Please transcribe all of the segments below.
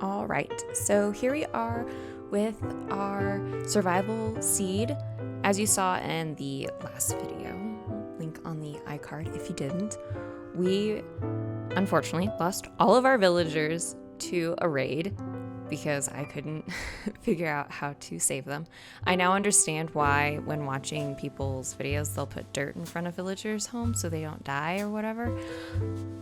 All right, so here we are with our survival seed. As you saw in the last video, link on the iCard if you didn't, we unfortunately lost all of our villagers to a raid because I couldn't figure out how to save them. I now understand why when watching people's videos they'll put dirt in front of villagers' homes so they don't die or whatever.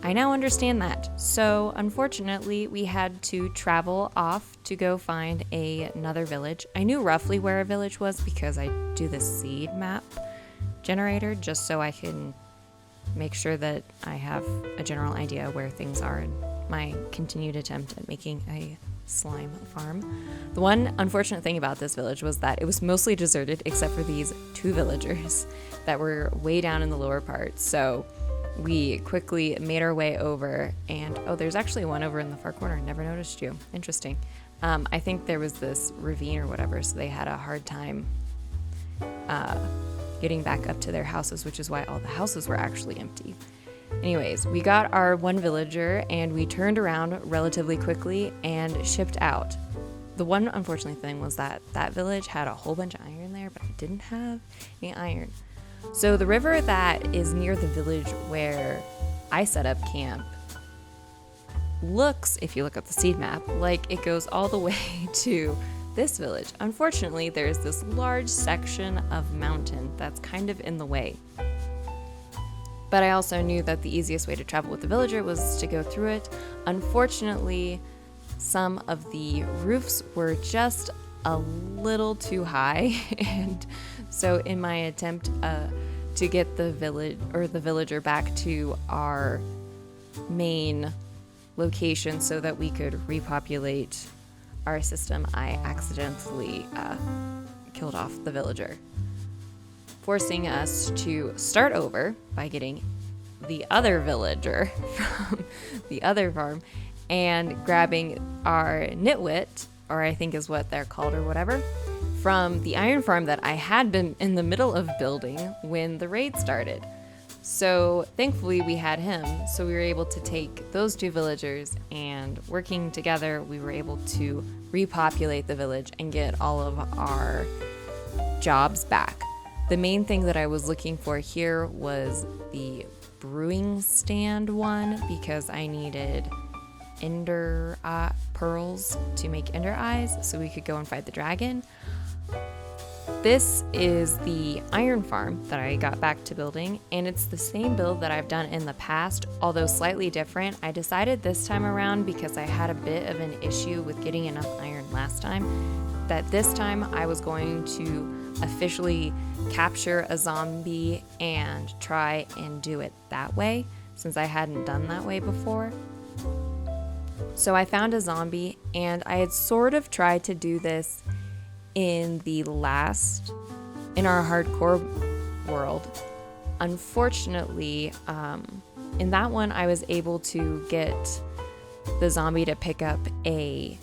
I now understand that. So unfortunately we had to travel off to go find another village. I knew roughly where a village was because I do the seed map generator just so I can make sure that I have a general idea where things are in my continued attempt at making a slime farm. The one unfortunate thing about this village was that it was mostly deserted except for these two villagers that were way down in the lower part. So we quickly made our way over and there's actually one over in the far corner. Never noticed you. Interesting. I think there was this ravine or whatever, so they had a hard time getting back up to their houses, which is why all the houses were actually empty. Anyways, we got our one villager and we turned around relatively quickly and shipped out. The one unfortunate thing was that that village had a whole bunch of iron there, but I didn't have any iron. So the river that is near the village where I set up camp looks, if you look at the seed map, like it goes all the way to this village. Unfortunately, there's this large section of mountain that's kind of in the way. But I also knew that the easiest way to travel with the villager was to go through it. Unfortunately, some of the roofs were just a little too high. And so in my attempt to get the villager back to our main location so that we could repopulate our system, I accidentally killed off the villager, forcing us to start over by getting the other villager from the other farm and grabbing our nitwit, or I think is what they're called or whatever, from the iron farm that I had been in the middle of building when the raid started. So thankfully we had him, so we were able to take those two villagers and working together we were able to repopulate the village and get all of our jobs back. The main thing that I was looking for here was the brewing stand one because I needed ender pearls to make ender eyes so we could go and fight the dragon. This is the iron farm that I got back to building, and it's the same build that I've done in the past, although slightly different. I decided this time around, because I had a bit of an issue with getting enough iron last time, that this time I was going to officially capture a zombie and try and do it that way, since I hadn't done that way before. So I found a zombie, and I had sort of tried to do this in our hardcore world. Unfortunately, in that one I was able to get the zombie to pick up a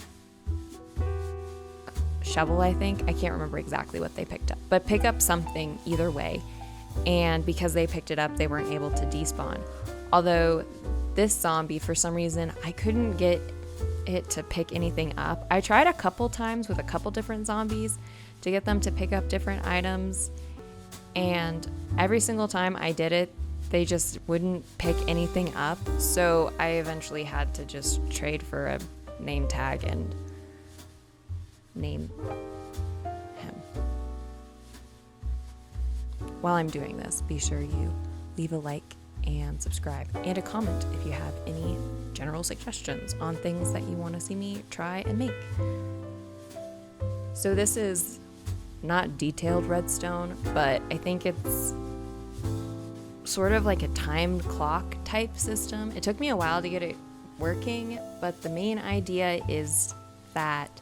shovel, I think. I can't remember exactly what they picked up, but pick up something either way. And because they picked it up, they weren't able to despawn. Although this zombie, for some reason, I couldn't get it to pick anything up. I tried a couple times with a couple different zombies to get them to pick up different items, and every single time I did it, they just wouldn't pick anything up. So I eventually had to just trade for a name tag and name him. While I'm doing this, be sure you leave a like and subscribe and a comment if you have any general suggestions on things that you want to see me try and make. So this is not detailed redstone, but I think it's sort of like a timed clock type system. It took me a while to get it working, but the main idea is that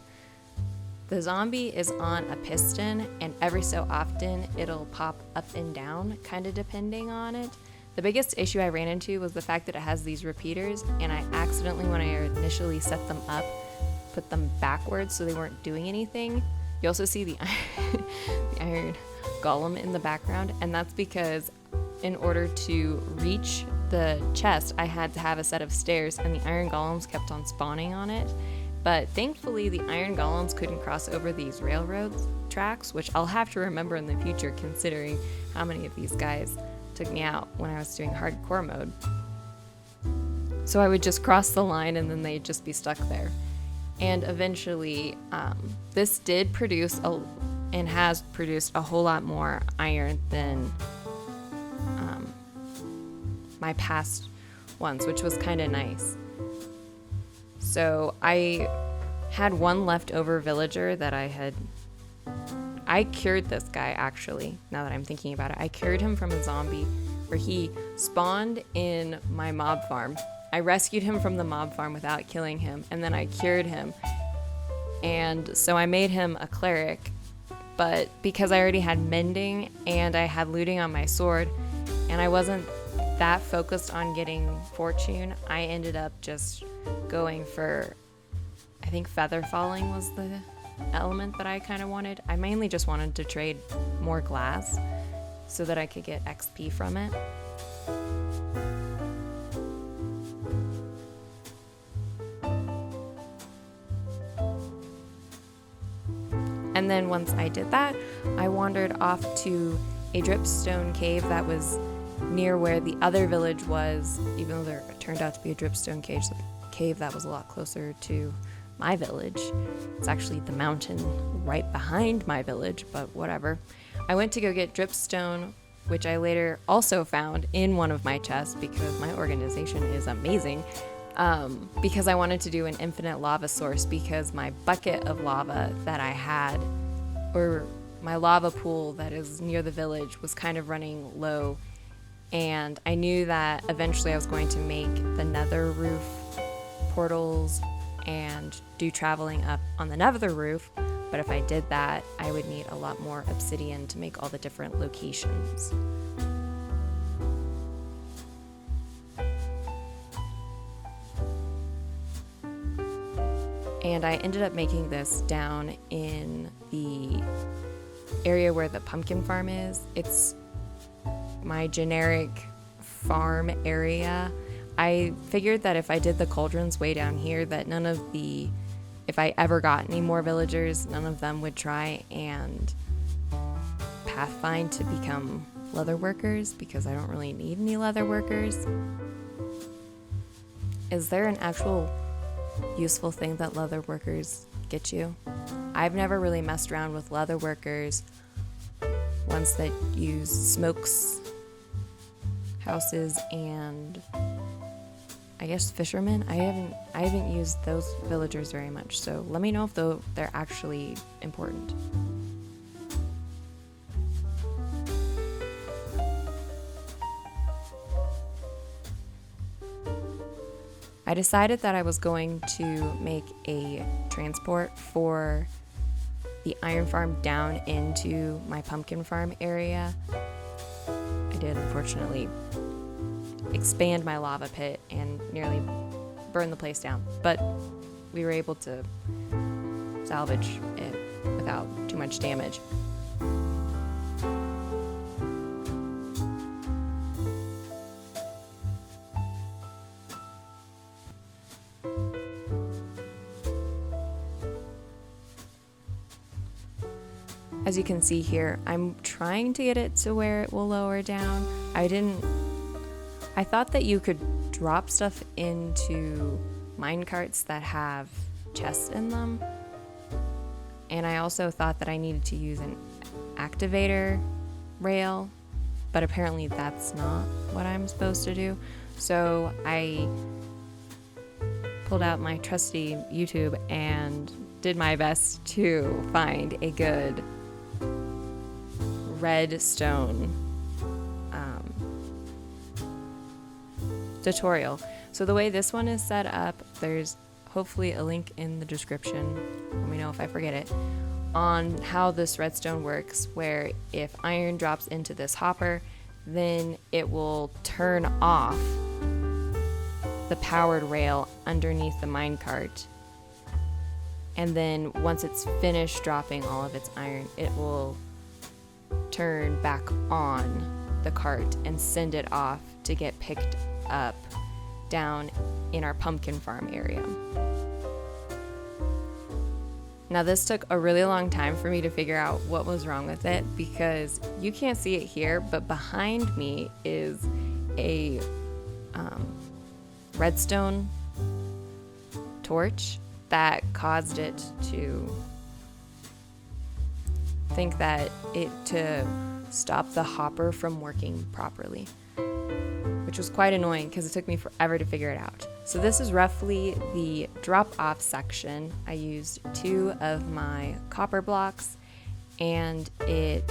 the zombie is on a piston, and every so often it'll pop up and down, kind of depending on it. The biggest issue I ran into was the fact that it has these repeaters, and I accidentally, when I initially set them up, put them backwards so they weren't doing anything. You also see the iron golem in the background, and that's because in order to reach the chest, I had to have a set of stairs, and the iron golems kept on spawning on it. But thankfully, the iron golems couldn't cross over these railroad tracks, which I'll have to remember in the future considering how many of these guys took me out when I was doing hardcore mode. So I would just cross the line and then they'd just be stuck there. And eventually, this did produce and has produced a whole lot more iron than my past ones, which was kind of nice. So I had one leftover villager that I cured this guy actually, now that I'm thinking about it. I cured him from a zombie where he spawned in my mob farm. I rescued him from the mob farm without killing him, and then I cured him. And so I made him a cleric, but because I already had mending and I had looting on my sword, and I wasn't that focused on getting fortune, I ended up just going for, I think feather falling was the element that I kind of wanted. I mainly just wanted to trade more glass so that I could get XP from it. And then once I did that, I wandered off to a dripstone cave that was near where the other village was, even though there turned out to be a dripstone cave that was a lot closer to my village. It's actually the mountain right behind my village, but whatever. I went to go get dripstone, which I later also found in one of my chests because my organization is amazing. Because I wanted to do an infinite lava source because my bucket of lava that I had, or my lava pool that is near the village, was kind of running low. And I knew that eventually I was going to make the nether roof portals and do traveling up on the nether roof. But if I did that, I would need a lot more obsidian to make all the different locations. And I ended up making this down in the area where the pumpkin farm is. It's my generic farm area. I figured that if I did the cauldrons way down here, that if I ever got any more villagers, none of them would try and pathfind to become leather workers because I don't really need any leather workers. Is there an actual useful thing that leather workers get you? I've never really messed around with leather workers, ones that use smokes, houses, and I guess fishermen. I haven't used those villagers very much, so let me know if they're actually important. I decided that I was going to make a transport for the iron farm down into my pumpkin farm area. I did unfortunately expand my lava pit and nearly burn the place down, but we were able to salvage it without too much damage. As you can see here, I'm trying to get it to where it will lower down. I thought that you could drop stuff into minecarts that have chests in them. And I also thought that I needed to use an activator rail, but apparently that's not what I'm supposed to do. So I pulled out my trusty YouTube and did my best to find a good redstone tutorial. So the way this one is set up, there's hopefully a link in the description, let me know if I forget it, on how this redstone works, where if iron drops into this hopper, then it will turn off the powered rail underneath the minecart. And then once it's finished dropping all of its iron, it will turn back on the cart and send it off to get picked up down in our pumpkin farm area. Now this took a really long time for me to figure out what was wrong with it, because you can't see it here, but behind me is a redstone torch that caused it to think that to stop the hopper from working properly, which was quite annoying because it took me forever to figure it out. So this is roughly the drop-off section. I used 2 of my copper blocks, and it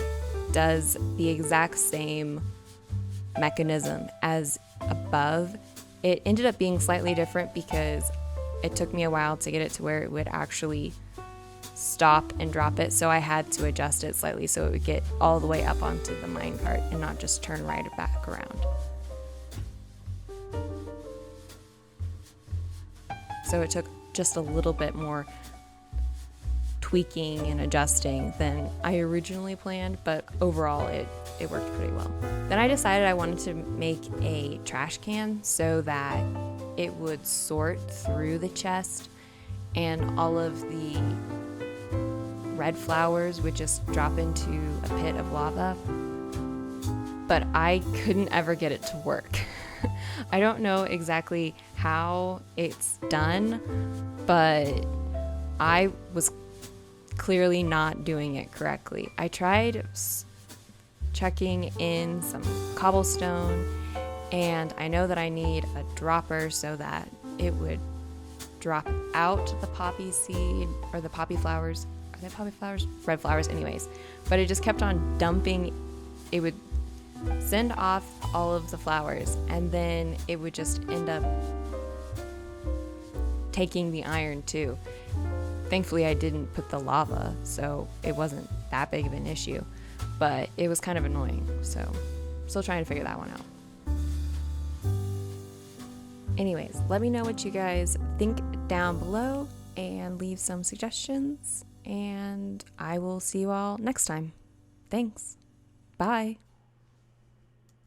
does the exact same mechanism as above. It ended up being slightly different because it took me a while to get it to where it would actually stop and drop it, so I had to adjust it slightly so it would get all the way up onto the minecart and not just turn right back around. So it took just a little bit more tweaking and adjusting than I originally planned, but overall it worked pretty well. Then I decided I wanted to make a trash can so that it would sort through the chest and all of the red flowers would just drop into a pit of lava. But I couldn't ever get it to work. I don't know exactly how it's done, but I was clearly not doing it correctly. I tried checking in some cobblestone, and I know that I need a dropper so that it would drop out the poppy seed or the poppy flowers. Are they poppy flowers? Red flowers, anyways. But it just kept on dumping. It would send off all of the flowers, and then it would just end up taking the iron too. Thankfully, I didn't put the lava, so it wasn't that big of an issue, but it was kind of annoying, so still trying to figure that one out. Anyways, let me know what you guys think down below and leave some suggestions, and I will see you all next time. Thanks. Bye.